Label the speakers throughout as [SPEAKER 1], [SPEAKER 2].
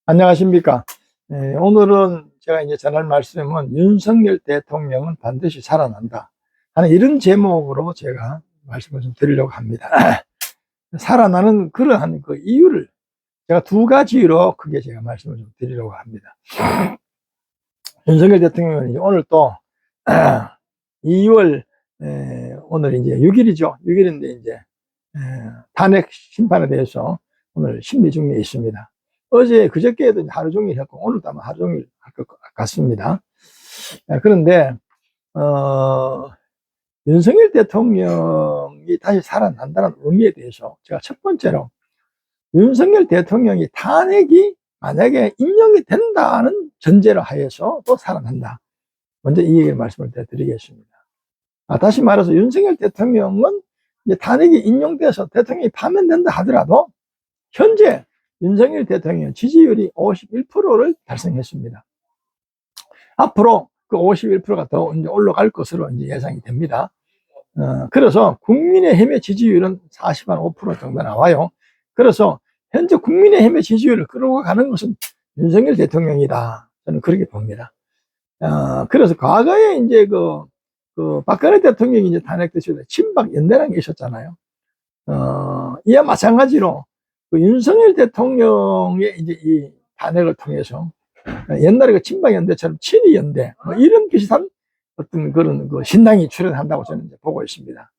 [SPEAKER 1] 안녕하십니까. 오늘은 제가 이제 전할 말씀은 윤석열 대통령은 반드시 살아난다 하는 이런 제목으로 제가 말씀을 좀 드리려고 합니다. 살아나는 그러한 그 이유를 제가 두 가지로 크게 제가 말씀을 좀 드리려고 합니다. 윤석열 대통령은 이제 오늘 또 2월 오늘 이제 6일이죠. 6일인데 이제 탄핵 심판에 대해서 오늘 심리 중에 있습니다. 어제 그저께도 하루 종일 했고 오늘도 아마 하루 종일 할 것 같습니다. 그런데 윤석열 대통령이 다시 살아난다는 의미에 대해서 제가 첫 번째로 윤석열 대통령이 탄핵이 만약에 인용이 된다는 전제로 하에서 또 살아난다. 먼저 이 얘기를 말씀을 드리겠습니다. 다시 말해서 윤석열 대통령은 이제 탄핵이 인용돼서 대통령이 파면된다 하더라도 현재 윤석열 대통령 지지율이 51%를 달성했습니다. 앞으로 그 51%가 더 이제 올라갈 것으로 이제 예상이 됩니다. 그래서 국민의힘의 지지율은 40.5% 정도 나와요. 그래서 현재 국민의힘의 지지율을 끌어가는 것은 윤석열 대통령이다. 저는 그렇게 봅니다. 그래서 과거에 이제 그 박근혜 대통령이 이제 탄핵됐을 때 친박 연대라는 게 있었잖아요. 이와 마찬가지로 그 윤석열 대통령의 이제 이 탄핵을 통해서 옛날에 그 친박연대처럼 친이연대 뭐 이런 비슷한 어떤 그런 그 신당이 출현한다고 저는 이제 보고 있습니다.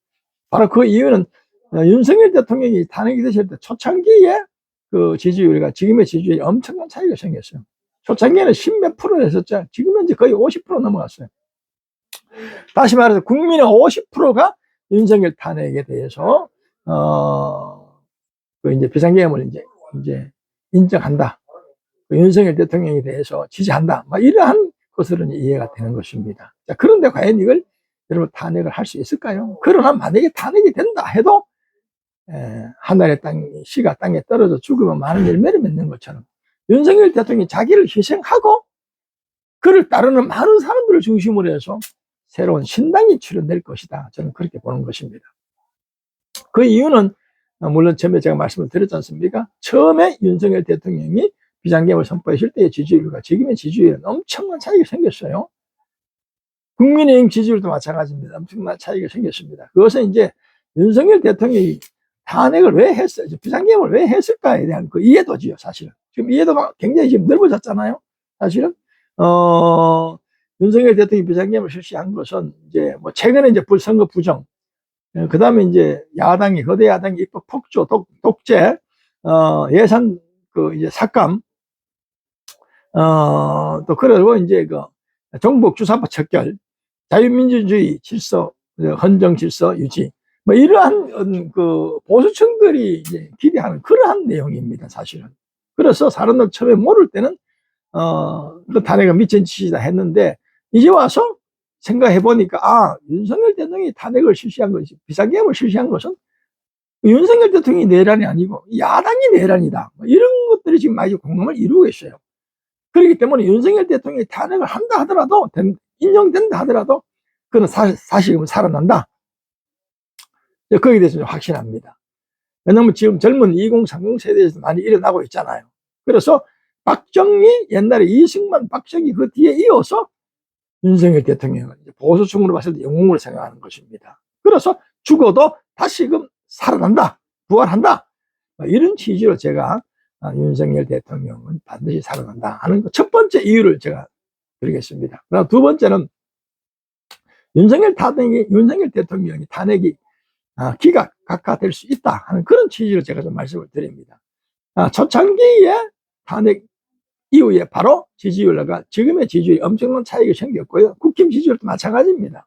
[SPEAKER 1] 바로 그 이유는 윤석열 대통령이 탄핵이 되실 때 초창기에 그 지지율과 지금의 지지율이 엄청난 차이가 생겼어요. 초창기에는 10몇 프로 했었죠. 지금은 이제 거의 50% 넘어갔어요. 다시 말해서 국민의 50%가 윤석열 탄핵에 대해서 그 이제 비상계엄을 이제 인정한다. 그 윤석열 대통령에 대해서 지지한다. 막 이러한 것으로 이해가 되는 것입니다. 자, 그런데 과연 이걸 여러분 탄핵을 할 수 있을까요? 그러나 만약에 탄핵이 된다 해도 하늘의 씨가 땅에 떨어져 죽으면 많은 열매를 맺는 것처럼 윤석열 대통령이 자기를 희생하고 그를 따르는 많은 사람들을 중심으로 해서 새로운 신당이 출현될 것이다. 저는 그렇게 보는 것입니다. 그 이유는 물론 처음에 제가 말씀을 드렸지 않습니까? 처음에 윤석열 대통령이 비상계엄을 선포했을 때의 지지율과 지금의 지지율은 엄청난 차이가 생겼어요. 국민의힘 지지율도 마찬가지입니다. 엄청난 차이가 생겼습니다. 그것은 이제 윤석열 대통령이 탄핵을 왜 했어요? 비상계엄을 왜 했을까에 대한 그 이해도지요, 사실은. 지금 이해도가 굉장히 지금 넓어졌잖아요. 사실은 윤석열 대통령이 비상계엄을 실시한 것은 이제 뭐 최근에 이제 선거 부정, 그 다음에 이제 야당이, 거대 야당이 입법 폭조, 독재, 예산 그 이제 삭감, 또 그리고 이제 그 정복 주사파 척결, 자유민주주의 질서, 헌정 질서 유지, 뭐 이러한 그 보수층들이 이제 기대하는 그러한 내용입니다, 사실은. 그래서 사람들 처음에 모를 때는 그 탄핵은 미친 짓이다 했는데 이제 와서 생각해 보니까 윤석열 대통령이 탄핵을 실시한 것이 비상계엄을 실시한 것은 윤석열 대통령이 내란이 아니고 야당이 내란이다. 뭐 이런 것들이 지금 많이 공감을 이루고 있어요. 그렇기 때문에 윤석열 대통령이 탄핵을 한다 하더라도 인정된다 하더라도 그는 사실은 살아난다. 거기에 대해서 확신합니다. 왜냐하면 지금 젊은 2030 세대에서 많이 일어나고 있잖아요. 그래서 박정희 옛날에 이승만 박정희 그 뒤에 이어서 윤석열 대통령은 보수층으로 봤을 때 영웅을 생각하는 것입니다. 그래서 죽어도 다시금 살아난다, 부활한다, 이런 취지로 제가 윤석열 대통령은 반드시 살아난다 하는 첫 번째 이유를 제가 드리겠습니다. 그다음 두 번째는 윤석열 대통령이 탄핵이 기각될 수 있다 하는 그런 취지로 제가 좀 말씀을 드립니다. 초창기에 탄핵 이후에 바로 지지율과 지금의 지지율이 엄청난 차이가 생겼고요. 국힘 지지율도 마찬가지입니다.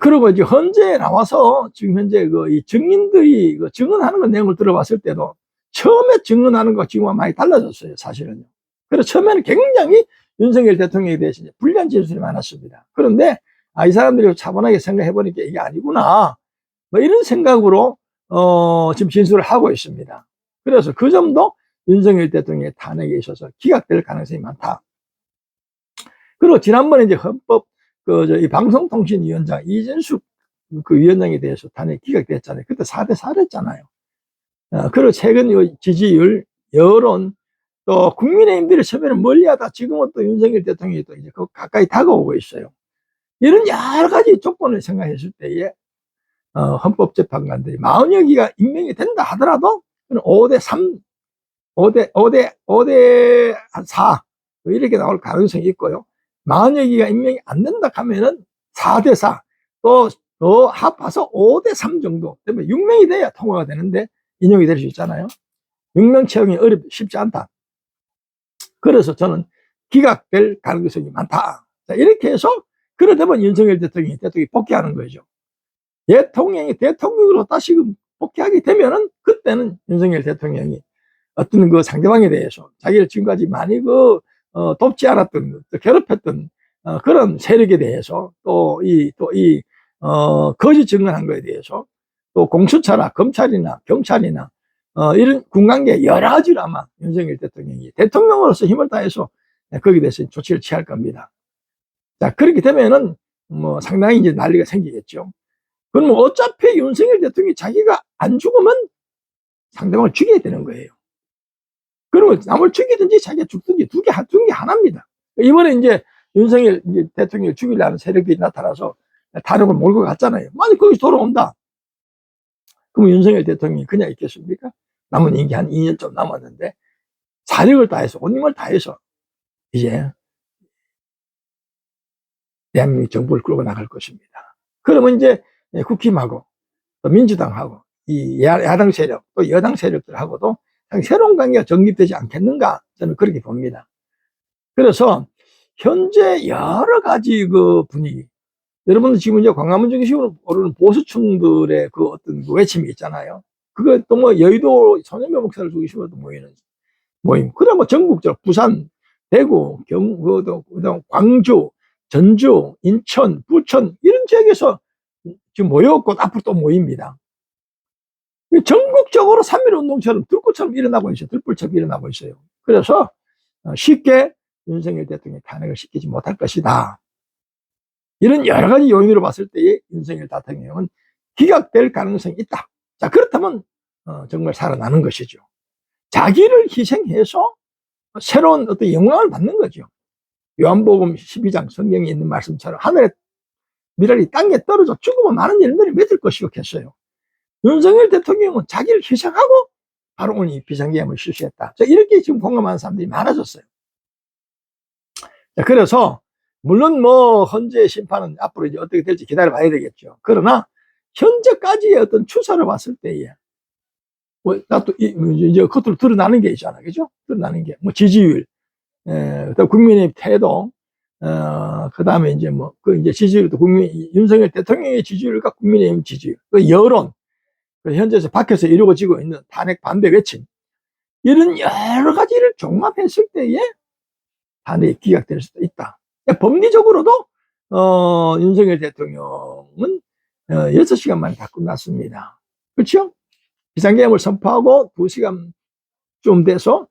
[SPEAKER 1] 그리고 이제 현재 나와서 지금 현재 이 증인들이 증언하는 거 내용을 들어봤을 때도 처음에 증언하는 거 지금과 많이 달라졌어요, 사실은요. 그래서 처음에는 굉장히 윤석열 대통령에 대해서 불리한 진술이 많았습니다. 그런데 이 사람들이 차분하게 생각해 보니까 이게 아니구나, 뭐 이런 생각으로 지금 진술을 하고 있습니다. 그래서 그 점도 윤석열 대통령의 탄핵에 있어서 기각될 가능성이 많다. 그리고 지난번에 이제 헌법 이 방송통신위원장 이진숙 그 위원장에 대해서 탄핵 기각됐잖아요. 그때 4대 4를 했잖아요. 그리고 최근 이 지지율, 여론, 또 국민의힘들이 처음에는 멀리하다 지금은 또 윤석열 대통령이 또 이제 가까이 다가오고 있어요. 이런 여러 가지 조건을 생각했을 때에 헌법재판관들이 40여기가 임명이 된다 하더라도 5대 3, 5대 4 이렇게 나올 가능성이 있고요. 40여기가 임명이 안 된다 하면은 4대 4, 또 더 합해서 5대 3 정도 되면 6명이 돼야 통과가 되는데 인용이 될 수 있잖아요. 6명 채용이 쉽지 않다. 그래서 저는 기각될 가능성이 많다. 자, 이렇게 해서 그러다면 윤석열 대통령이 복귀하는 거죠. 대통령이 대통령으로 다시금 복귀하게 되면은 그때는 윤석열 대통령이 어떤 그 상대방에 대해서 자기를 지금까지 많이 돕지 않았던, 괴롭혔던 그런 세력에 대해서 거짓 증언한 거에 대해서 또 공수처나 검찰이나 경찰이나 이런 군관계 여러 가지로 아마 윤석열 대통령이 대통령으로서 힘을 다해서 거기에 대해서 조치를 취할 겁니다. 자, 그렇게 되면은 뭐 상당히 이제 난리가 생기겠죠. 그럼 어차피 윤석열 대통령이 자기가 안 죽으면 상대방을 죽여야 되는 거예요. 그러면 남을 죽이든지 자기가 죽든지 두 개 하나입니다. 이번에 이제 윤석열 대통령을 죽이려는 세력들이 나타나서 탄핵을 몰고 갔잖아요. 만약 거기서 돌아온다. 그럼 윤석열 대통령이 그냥 있겠습니까? 남은 임기 한 2년 좀 남았는데 사력을 다해서 온 힘을 다해서 이제 대한민국 정부를 끌고 나갈 것입니다. 그러면 이제 국힘하고 또 민주당하고 이 야당 세력 또 여당 세력들하고도 새로운 관계가 정립되지 않겠는가 저는 그렇게 봅니다. 그래서 현재 여러 가지 그 분위기, 여러분들 지금 이제 광화문 중심으로 오르는 보수층들의 그 어떤 그 외침이 있잖아요. 그거 또 뭐 여의도 손현배 목사를 중심으로 모이는 모임. 그다음 뭐 전국적으로 부산, 대구, 광주, 전주, 인천, 부천 이런 지역에서 지금 모였고 앞으로 또 모입니다. 전국적으로 3.1운동처럼 들꽃처럼 일어나고 있어요. 들불처럼 일어나고 있어요. 그래서 쉽게 윤석열 대통령이 탄핵을 시키지 못할 것이다. 이런 여러 가지 요인으로 봤을 때에 윤석열 대통령은 기각될 가능성이 있다. 자, 그렇다면 정말 살아나는 것이죠. 자기를 희생해서 새로운 어떤 영광을 받는 거죠. 요한복음 12장 성경에 있는 말씀처럼 하늘의 미랄이 땅에 떨어져 죽으면 많은 일들이 맺을 것이었겠어요. 윤석열 대통령은 자기를 희생하고 바로 오늘 이 비상계엄을 실시했다. 자, 이렇게 지금 공감하는 사람들이 많아졌어요. 자, 그래서 물론 뭐 헌재의 심판은 앞으로 이제 어떻게 될지 기다려봐야 되겠죠. 그러나 현재까지의 어떤 추세를 봤을 때에 뭐 나도 이제 겉으로 드러나는 게 있잖아, 그죠? 드러나는 게 뭐 지지율, 또 국민의 태도, 그 다음에 이제 뭐 그 이제 지지율도 윤석열 대통령의 지지율과 국민의힘 지지율, 그 여론, 현재에서 밖에서 이루어지고 있는 탄핵 반대 외침, 이런 여러 가지를 종합했을 때에 탄핵이 기각될 수도 있다. 법리적으로도 윤석열 대통령은 6시간 만에 다 끝났습니다. 그렇죠? 비상계엄을 선포하고 2시간 좀 돼서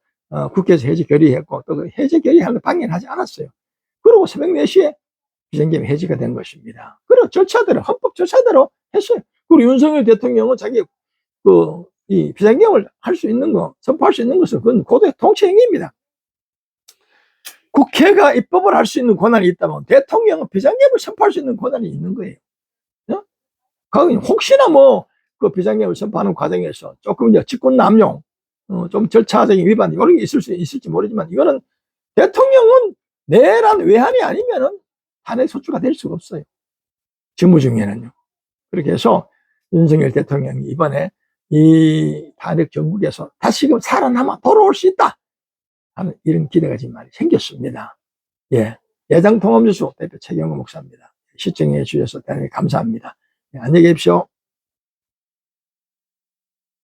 [SPEAKER 1] 국회에서 해제 결의했고 또 해제 결의하는 걸 방해하지 않았어요. 그리고 새벽 4시에 비상계엄 해제가 된 것입니다. 그리고 절차대로 헌법 절차대로 했어요. 그리고 윤석열 대통령은 자기 이 비상계엄을 할 수 있는 거, 선포할 수 있는 것은 그건 고도의 통치행위입니다. 국회가 입법을 할 수 있는 권한이 있다면 대통령은 비상계엄을 선포할 수 있는 권한이 있는 거예요. 혹시나 뭐 그 비상계엄을 선포하는 과정에서 조금 이제 직권 남용, 좀 절차적인 위반 이런 게 있을지 모르지만 이거는 대통령은 내란 외환이 아니면은 탄핵 소추가 될 수가 없어요. 직무 중에는요. 그렇게 해서 윤석열 대통령이 이번에 이 탄핵 정국에서 다시금 살아남아 돌아올 수 있다 하는 이런 기대가 지금 많이 생겼습니다. 예. 예장통합뉴스 대표 최경호 목사입니다. 시청해 주셔서 대단히 감사합니다. 예, 안녕히 계십시오.